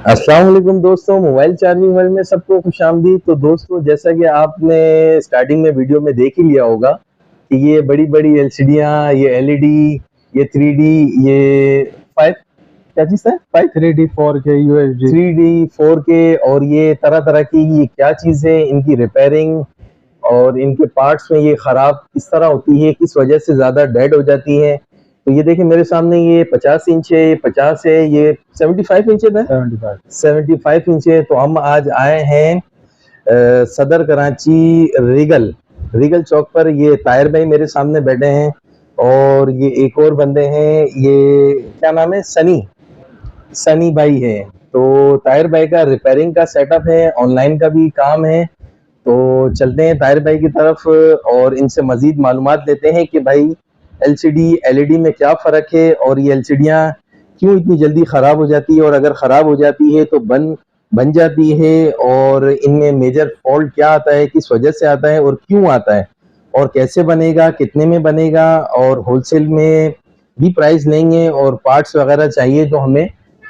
अस्सलाम वालेकुम दोस्तों, मोबाइल चार्जिंग वर्ल्ड में सबको खुशामदीद। तो दोस्तों, जैसा कि आपने स्टार्टिंग में वीडियो में देख ही लिया होगा कि ये बड़ी-बड़ी एलसीडियाँ, ये एलईडी, ये 3D, ये 5 क्या चीज़ है? 5 3D 4K UHD 3D 4K और ये तरह-तरह की ये क्या चीज़ है, इनकी रिपेयरिंग और इनके पार्ट्स में ये खराब किस तरह होती है, किस वजह से ज़्यादा डेड हो जाती है। तो ये देखिए मेरे सामने ये 50 इंच है, ये 50 है, ये 75 इंच है। 75 75 इंच है। तो हम आज आए हैं सदर कराची रीगल चौक पर। ये ताहिर भाई मेरे सामने बैठे हैं और ये एक और बंदे हैं, ये क्या नाम है, सनी भाई है। तो ताहिर भाई का रिपेयरिंग का सेटअप है, ऑनलाइन का भी काम है। तो चलते हैं ताहिर भाई की तरफ और इनसे मजीद मालूमात लेते हैं कि भाई एलसीडी एलईडी में क्या फ़र्क है और ये एलसीडियाँ क्यों इतनी जल्दी ख़राब हो जाती है, और अगर ख़राब हो जाती है तो बन जाती है, और इनमें मेजर फॉल्ट क्या आता है, किस वजह से आता है और क्यों आता है, और कैसे बनेगा, कितने में बनेगा, और होलसेल में भी प्राइस लेंगे, और पार्ट्स वगैरह चाहिए तो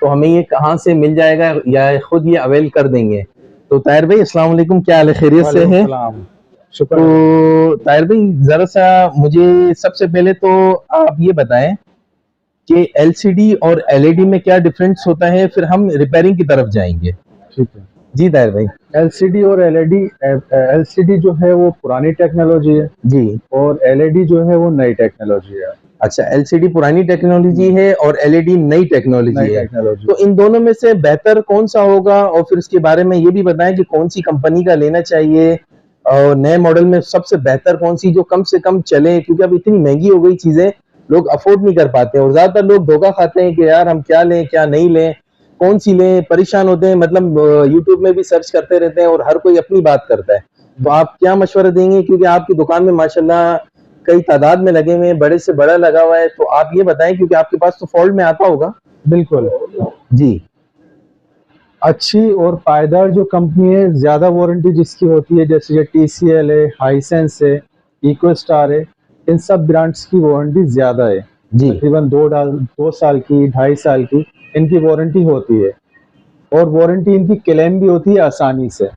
हमें ये कहाँ से मिल जाएगा या खुद ये अवेल कर देंगे। तो ताहिर भाई अस्सलाम वालेकुम, क्या हाल है, खैरियत से है? शुक्र। तो ताहिर भाई जरा सा मुझे सबसे पहले तो आप ये बताएं कि एलसीडी और एलईडी में क्या डिफरेंस होता है, फिर हम रिपेयरिंग की तरफ जाएंगे। ठीक है। जी ताहिर भाई। LCD और LED, LCD जो है वो पुरानी टेक्नोलॉजी है जी। और LED जो है वो नई टेक्नोलॉजी है। अच्छा, एलसीडी पुरानी टेक्नोलॉजी है और एलईडी नई टेक्नोलॉजी है। तो इन दोनों में से बेहतर कौन सा होगा, और फिर उसके बारे में ये भी बताएं कि कौन सी कंपनी का लेना चाहिए, और नए मॉडल में सबसे बेहतर कौन सी जो कम से कम चले, क्योंकि अब इतनी महंगी हो गई चीजें, लोग अफोर्ड नहीं कर पाते और ज्यादातर लोग धोखा खाते हैं कि यार हम क्या लें क्या नहीं लें, कौन सी लें, परेशान होते हैं। मतलब यूट्यूब में भी सर्च करते रहते हैं और हर कोई अपनी बात करता है। तो आप क्या मशवरा देंगे, क्योंकि आपकी दुकान में माशाल्लाह कई तादाद में लगे हुए हैं, बड़े से बड़ा लगा हुआ है। तो आप ये बताएं, क्योंकि आपके पास तो फॉल्ट में आता होगा। बिल्कुल। जी। अच्छी और पायदार जो कंपनी है, ज्यादा वारंटी जिसकी होती है, जैसे ये TCL है, हाइसेंस है, इकोस्टार है, इन सब ब्रांड्स की वारंटी ज्यादा है। जी। तकरीबन 2 साल की, 2.5 साल की इनकी वारंटी होती है और वारंटी इनकी क्लेम भी होती है आसानी से।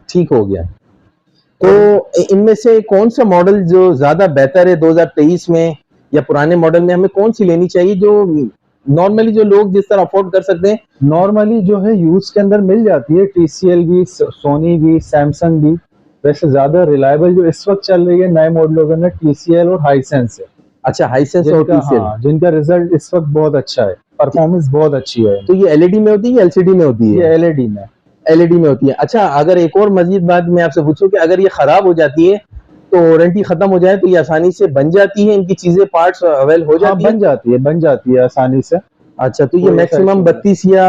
ठीक हो गया। तो इनमें से कौन सा मॉडल जो ज्यादा बेहतर है 2023 में, या पुराने मॉडल में हमें कौन सी लेनी चाहिए जो नॉर्मली जो लोग जिस तरह अफोर्ड कर सकते हैं? नॉर्मली जो है यूज के अंदर मिल जाती है, TCL भी, सोनी भी, सैमसंग भी। वैसे ज्यादा रिलायबल जो इस वक्त चल रही है नए मॉडलों के अंदर TCL और हाइसेंस है। अच्छा, हाइसेंस और TCL। हाँ, जिनका रिजल्ट इस वक्त बहुत अच्छा है, परफॉर्मेंस बहुत अच्छी है। तो ये एलईडी में होती है या एलसीडी में होती है? ये एलईडी में होती है। अच्छा, अगर एक और मजीद बात मैं आपसे पूछूं कि अगर ये खराब हो जाती है तो वारंटी खत्म हो जाए तो ये आसानी से बन जाती है, इनकी चीजें पार्ट्स अवेल हो जाती है? बन जाती है आसानी से। अच्छा, तो ये मैक्सिमम 32 या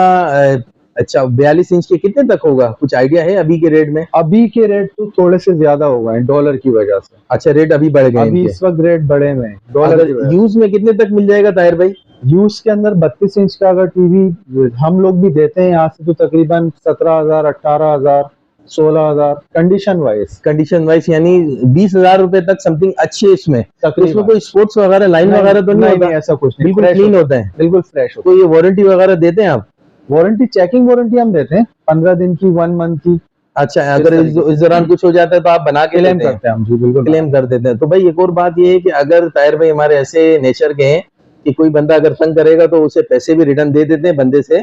अच्छा 42 इंच के कितने तक होगा, कुछ आइडिया है अभी के रेट में? अभी के रेट तो थोड़े से ज्यादा हो गए डॉलर की वजह से। अच्छा, रेट अभी बढ़ गए अभी इस वक्त रेट बढ़े हुए हैं डॉलर की वजह से। यूज में कितने तक मिल जाएगा ताहिर भाई? यूज के अंदर 32 इंच का अगर टीवी हम लोग भी देते हैं यहाँ से, तो तकरीबन 17,000, 18,000, 16,000 कंडीशन वाइज, यानी 20,000 रुपए तक समथिंग अच्छी है इसमें। तो इसमें कोई स्पोर्ट्स वगैरह, लाइन वगैरह तो नहीं होता? ऐसा कुछ नहीं, बिल्कुल क्लीन होता है, बिल्कुल फ्रेश। तो ये वारंटी वगैरह देते हैं आप? वारंटी, चेकिंग वारंटी हम देते हैं 15 दिन की, 1 मंथ की। अच्छा, अगर इस दौरान कुछ हो जाता है तो आप बना के क्लेम करते हैं हम? जी बिल्कुल, क्लेम कर देते हैं। तो भाई एक और बात ये है कि अगर ताहिर भाई हमारे ऐसे नेचर के हैं कि कोई बंदा अगर तंग करेगा तो उसे पैसे भी रिटर्न दे देते हैं, बंदे से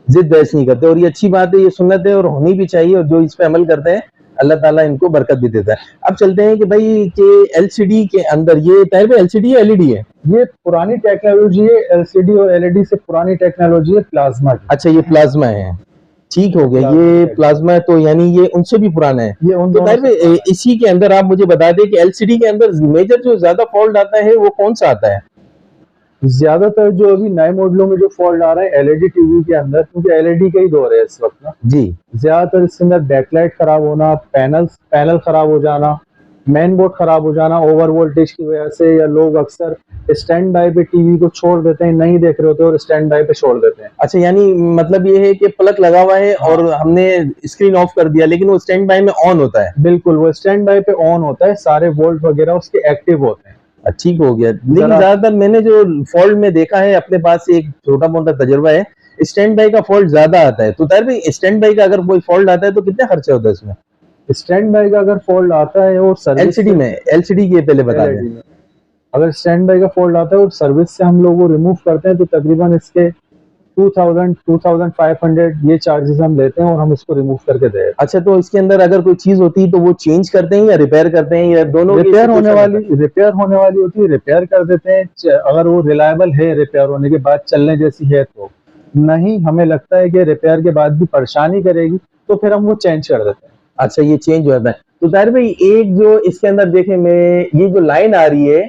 जिद बहस नहीं करते, और ये अच्छी बात है, ये सुन्नत है और होनी भी चाहिए, और जो इस पे अमल करते हैं अल्लाह ताला इनको बरकत भी देता है। अब चलते हैं कि भाई के एलसीडी के अंदर, ये ताहिर भाई एलसीडी है एलईडी है? ये पुरानी टेक्नोलॉजी है, एलसीडी और एलईडी से पुरानी टेक्नोलॉजी है, प्लाज्मा की। अच्छा, ये प्लाज्मा है। ठीक हो गया, ये प्लाज्मा है, तो यानी ये उनसे भी पुराना है। ये उन तो ताहिर भाई इसी के अंदर आप मुझे बता दें कि एलसीडी के अंदर मेजर जो ज्यादा फॉल्ट आता है वो कौन सा आता है? ज्यादातर जो अभी नए मॉडलों में जो फॉल्ट आ रहा है एलईडी टीवी के अंदर, क्योंकि एलईडी का ही दौर है इस वक्त ना। जी। ज्यादातर इसके अंदर बैकलाइट खराब होना, पैनल खराब हो जाना, मेन बोर्ड खराब हो जाना ओवर वोल्टेज की वजह से, या लोग अक्सर स्टैंड बाय पे टीवी को छोड़ देते हैं, नहीं देख रहे होते और स्टैंड बाय पे छोड़ देते हैं। अच्छा, यानी मतलब ये है कि प्लग लगा हुआ है और हमने स्क्रीन ऑफ कर दिया, लेकिन वो स्टैंड बाय में ऑन होता है? बिल्कुल, वो स्टैंड बाय पे ऑन होता है, सारे वोल्ट वगैरह उसके एक्टिव होते हैं। ठीक हो गया। लेकिन जरा- ज्यादातर मैंने जो फॉल्ट में देखा है, अपने पास एक छोटा मोटा तजुर्बा है, स्टैंड बाई का फॉल्ट ज्यादा आता है। तो तार भाई स्टैंड बाई का अगर कोई फॉल्ट आता है तो कितना खर्चा होता है इसमें? स्टैंड बाई का अगर फॉल्ट आता है और सर्विस एलसीडी में, एलसीडी के पहले बता दें। LED में अगर स्टैंड बाई का फॉल्ट आता है और सर्विस से हम लोग वो रिमूव करते हैं तो तकरीबन इसके 2000 2500 ये चार्जेस हम लेते हैं और हम इसको रिमूव करके दे देते हैं। अच्छा, तो इसके अंदर अगर कोई चीज होती है तो वो चेंज करते हैं या रिपेयर करते हैं या दोनों? रिपेयर होने वाली होती है, रिपेयर कर देते हैं। अगर वो रिलायबल है, रिपेयर होने के बाद चलने जैसी है तो। नहीं, हमें लगता है कि रिपेयर के बाद भी परेशानी करेगी तो फिर हम वो चेंज कर देते हैं। अच्छा, ये चेंज हो जाता है। तो ताहिर भाई एक जो इसके अंदर देखें मैं, ये जो लाइन आ रही है,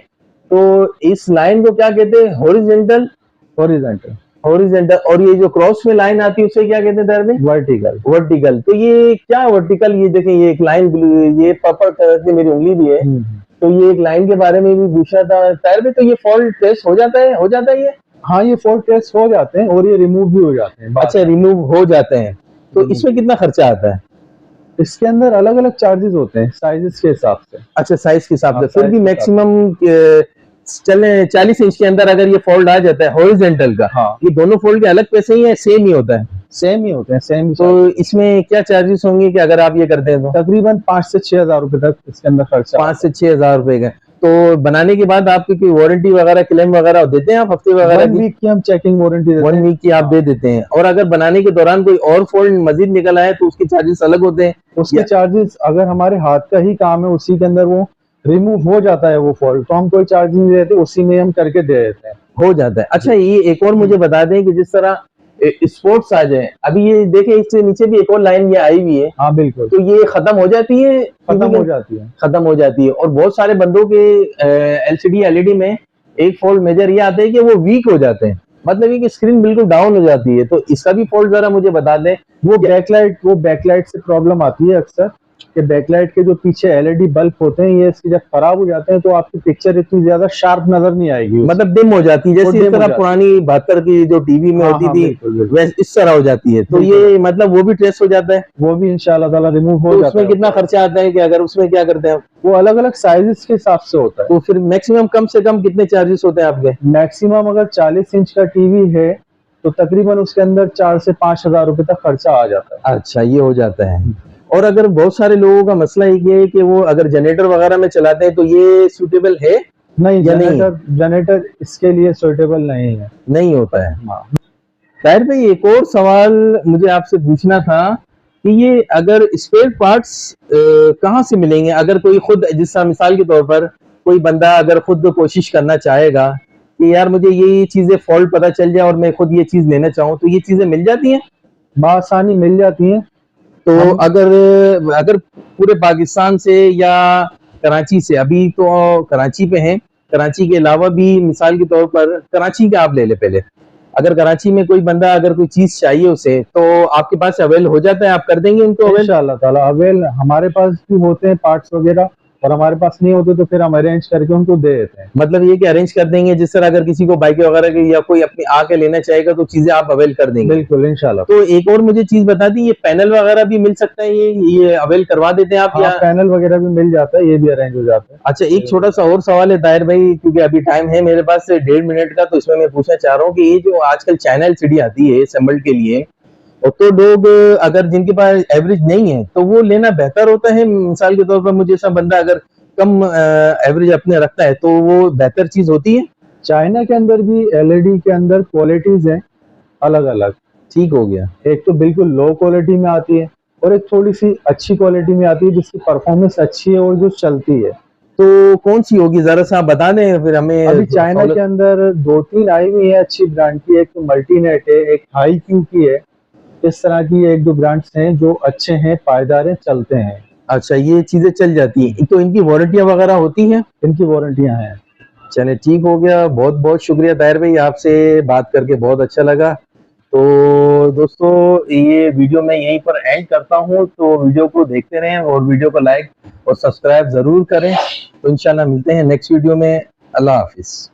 तो इस लाइन को क्या कहते हैं? हॉरिजॉन्टल। Horizontal, horizontal. और ये जो क्रॉस में लाइन आती है उसे क्या कहते हैं ताहिर भाई? वर्टिकल। वर्टिकल। तो ये क्या वर्टिकल, ये देखें ये एक लाइन, ये पर्पल कलर की मेरी उंगली भी है, तो ये एक लाइन के बारे में भी पूछा था ताहिर भाई। तो ये फॉल्ट टेस्ट हो जाता है? हो जाता है ये? हाँ, ये फॉल्ट टेस्ट हो जाते हैं और ये रिमूव भी हो जाते हैं। अच्छा, रिमूव हो जाते हैं। तो इसमें कितना खर्चा आता है? इसके अंदर अलग अलग चार्जेस होते हैं साइजेस के हिसाब से। अच्छा, साइज के हिसाब से। हाँ, फिर size भी के मैक्सिमम चले 40 इंच के अंदर अगर ये फोल्ड आ जाता है हॉरिजॉन्टल का, हाँ, ये दोनों फोल्ड के अलग पैसे ही है, सेम ही होता है? सेम ही होते हैं, सेम ही। तो इसमें क्या चार्जेस होंगे कि अगर आप ये करते हैं तो? तकरीबन 5 से 6 हजार रुपए तक इसके अंदर खर्चा। 5 से 6 हजार रुपए का। तो बनाने के बाद आपकी कोई वारंटी वगैरह, क्लेम वगैरह देते हैं आप हफ्ते वगैरह 1 की? वीक की हम चेकिंग वारंटी देते 1 हैं। वीक की आप दे देते हैं। और अगर बनाने के दौरान कोई और फोल्ड मजीद निकल आए तो उसके चार्जेस अलग होते हैं? उसके चार्जेस अगर हमारे हाथ का ही काम है, उसी के अंदर वो रिमूव हो जाता है वो फॉल्ट, तो हम कोई चार्ज नहीं देते, उसी में हम करके दे देते हैं। हो जाता है। अच्छा, ये एक और मुझे बता दें कि जिस तरह स्पोर्ट्स आ जाए, अभी ये देखें इससे नीचे भी एक और लाइन ये आई हुई है, हाँ बिल्कुल, तो ये खत्म हो जाती है? खत्म हो जाती है। खत्म हो जाती है। और बहुत सारे बंदों के एलसीडी एलईडी में एक फॉल्ट मेजर ये आता है कि वो वीक हो जाते हैं, मतलब ये कि स्क्रीन बिल्कुल डाउन हो जाती है। तो इसका भी फॉल्ट जरा मुझे बता दें। वो बैकलाइट से प्रॉब्लम आती है अक्सर, कि बैकलाइट के जो पीछे LED बल्ब होते हैं, ये इसके जब खराब हो जाते हैं तो आपकी पिक्चर इतनी ज्यादा शार्प नजर नहीं आएगी, मतलब डिम हो जाती है, जैसे इस dim हो तरह जाती पुरानी 72 की जो टीवी में हाँ, होती हाँ, थी, बिल्कुल, बिल्कुल। वैसे इस तरह हो जाती है। तो ये मतलब वो भी ट्रेस हो जाता है? वो भी इंशाल्लाह ताला रिमूव हो तो जाता उसमें है। कितना खर्चा आता है कि अगर उसमें क्या करते हैं? वो अलग अलग साइजेस के हिसाब से होता है। तो फिर मैक्सिमम कम से कम कितने चार्जेस होते हैं आपके? मैक्सिमम अगर 40 इंच का टीवी है तो तकरीबन उसके अंदर 4 से 5 हजार रुपए तक खर्चा आ जाता है। अच्छा, ये हो जाता है। और अगर बहुत सारे लोगों का मसला ये है कि वो अगर जनरेटर वगैरह में चलाते हैं तो ये सूटेबल है नहीं, या नहीं? जनरेटर इसके लिए सुटेबल नहीं है, नहीं होता है। हाँ। ताहिर भाई एक और सवाल मुझे आपसे पूछना था कि ये अगर स्पेयर पार्ट्स कहाँ से मिलेंगे? अगर कोई खुद, जिस मिसाल के तौर पर कोई बंदा अगर खुद कोशिश करना चाहेगा कि यार मुझे ये चीजें फॉल्ट पता चल जाए और मैं खुद ये चीज लेना चाहूँ, तो ये चीजें मिल जाती हैं बआसानी मिल जाती हैं। तो अगर पूरे पाकिस्तान से या कराची से, अभी तो कराची पे हैं, कराची के अलावा भी मिसाल के तौर पर कराची का आप ले ले पहले, अगर कराची में कोई बंदा अगर कोई चीज चाहिए उसे, तो आपके पास अवेल हो जाता है? आप कर देंगे उनको अवेल? इंशाअल्लाह ताला अवेल हमारे पास भी होते हैं पार्ट्स वगैरह, और हमारे पास नहीं होते तो फिर हम अरेंज करके उनको दे देते हैं। मतलब ये कि अरेंज कर देंगे, जिस तरह अगर किसी को बाइक वगैरह की या कोई अपनी आके लेना चाहेगा तो चीजें आप अवेल कर देंगे? बिल्कुल, इंशाल्लाह। तो एक और मुझे चीज बता दी, ये पैनल वगैरह भी मिल सकता है? ये अवेल करवा देते हैं आप? हाँ, या पैनल वगैरह भी मिल जाता है, ये भी अरेंज हो जाता है। अच्छा, एक छोटा सा और सवाल है ताहिर भाई, क्योंकि अभी टाइम है मेरे पास 1.5 मिनट का, तो इसमें मैं पूछना चाह रहा हूँ कि ये जो आजकल चाइना एलसीडी आती है असेंबल्ड के लिए, और तो लोग अगर जिनके पास एवरेज नहीं है तो वो लेना बेहतर होता है? मिसाल के तौर पर मुझे ऐसा बंदा अगर कम एवरेज अपने रखता है तो वो बेहतर चीज होती है? चाइना के अंदर भी LED के अंदर क्वालिटीज हैं अलग अलग। ठीक हो गया। एक तो बिल्कुल लो क्वालिटी में आती है और एक थोड़ी सी अच्छी क्वालिटी में आती है जिसकी परफॉर्मेंस अच्छी है और जो चलती है। तो कौन सी होगी, जरा सा बता दें फिर हमें। अभी चाइना के अंदर 2-3 आई हुई है अच्छी ब्रांड की, एक तो मल्टीनेट है, एक हाई क्यू की है। इस तरह की 1-2 ब्रांड्स हैं जो अच्छे हैं, पायदार हैं, चलते हैं। अच्छा, ये चीजें चल जाती हैं। तो इनकी वारंटियां वगैरह होती हैं? इनकी वारंटियां हैं। चले, ठीक हो गया। बहुत बहुत शुक्रिया ताहिर भाई, आपसे बात करके बहुत अच्छा लगा। तो दोस्तों, ये वीडियो मैं यहीं पर एंड करता हूँ, तो वीडियो को देखते रहें और वीडियो को लाइक और सब्सक्राइब जरूर करें। तो इंशाल्लाह मिलते हैं नेक्स्ट वीडियो में। अल्लाह हाफिज।